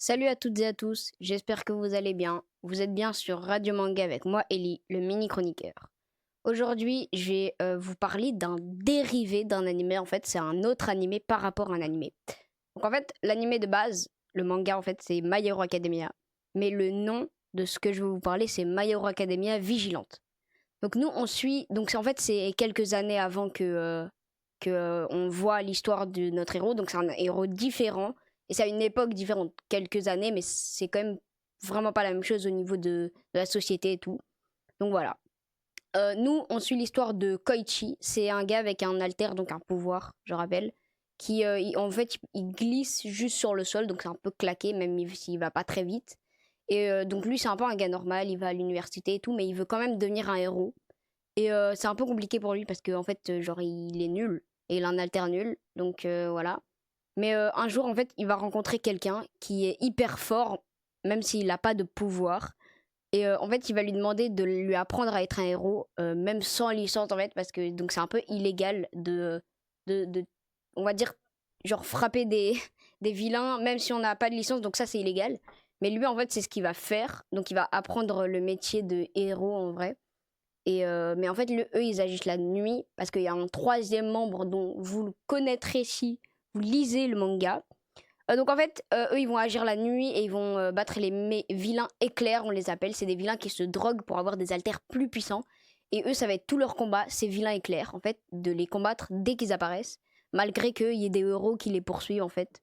Salut à toutes et à tous, j'espère que vous allez bien. Vous êtes bien sur Radio Manga avec moi, Ellie, le mini chroniqueur. Aujourd'hui, je vais vous parler d'un dérivé d'un animé. En fait, c'est un autre animé par rapport à un animé. Donc en fait, l'animé de base, le manga en fait, c'est My Hero Academia. Mais le nom de ce que je vais vous parler, c'est My Hero Academia Vigilante. Donc nous, on suit. Donc en fait, c'est quelques années avant que on voit l'histoire de notre héros. Donc c'est un héros différent et c'est à une époque différente, quelques années, mais c'est quand même vraiment pas la même chose au niveau de la société et tout. Donc voilà. Nous, on suit l'histoire de Koichi. C'est un gars avec un alter, donc un pouvoir, je rappelle, qui en fait il glisse juste sur le sol, donc c'est un peu claqué, même s'il va pas très vite. Et donc lui, c'est un peu un gars normal, il va à l'université et tout, mais il veut quand même devenir un héros. Et c'est un peu compliqué pour lui parce qu'en fait, genre, il est nul et il a un alter nul, donc voilà. Mais un jour, en fait, il va rencontrer quelqu'un qui est hyper fort, même s'il n'a pas de pouvoir. Et en fait, il va lui demander de lui apprendre à être un héros, même sans licence, en fait, parce que donc c'est un peu illégal de, on va dire, genre frapper des vilains, même si on n'a pas de licence, donc ça c'est illégal. Mais lui, en fait, c'est ce qu'il va faire. Donc il va apprendre le métier de héros en vrai. Et mais en fait, eux, ils agissent la nuit parce qu'il y a un troisième membre dont vous le connaîtrez si vous lisez le manga. Donc en fait, eux, ils vont agir la nuit et ils vont battre les vilains éclairs, on les appelle. C'est des vilains qui se droguent pour avoir des haltères plus puissants. Et eux, ça va être tout leur combat, ces vilains éclairs, en fait, de les combattre dès qu'ils apparaissent, malgré qu'il y ait des héros qui les poursuivent, en fait.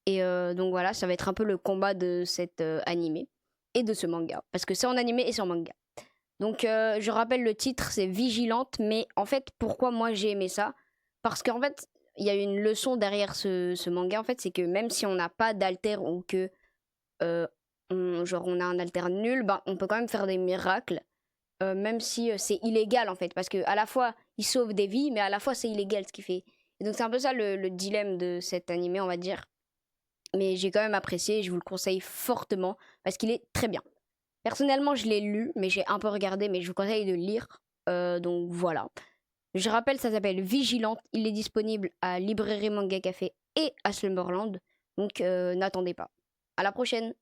Et donc voilà, ça va être un peu le combat de cet animé et de ce manga. Parce que c'est en animé et c'est en manga. Donc, je rappelle le titre, c'est Vigilante, mais en fait, pourquoi moi j'ai aimé ça? Parce qu'en fait, il y a une leçon derrière ce manga, en fait, c'est que même si on n'a pas d'alter ou que genre on a un alter nul, ben, on peut quand même faire des miracles, même si c'est illégal en fait, parce que à la fois il sauve des vies, mais à la fois c'est illégal ce qu'il fait. Et donc c'est un peu ça le dilemme de cet animé, on va dire. Mais j'ai quand même apprécié, et je vous le conseille fortement, parce qu'il est très bien. Personnellement, je l'ai lu, mais j'ai un peu regardé, mais je vous conseille de le lire. Donc voilà. Je rappelle, ça s'appelle Vigilante. Il est disponible à Librairie Manga Café et à Slumberland. Donc n'attendez pas. À la prochaine.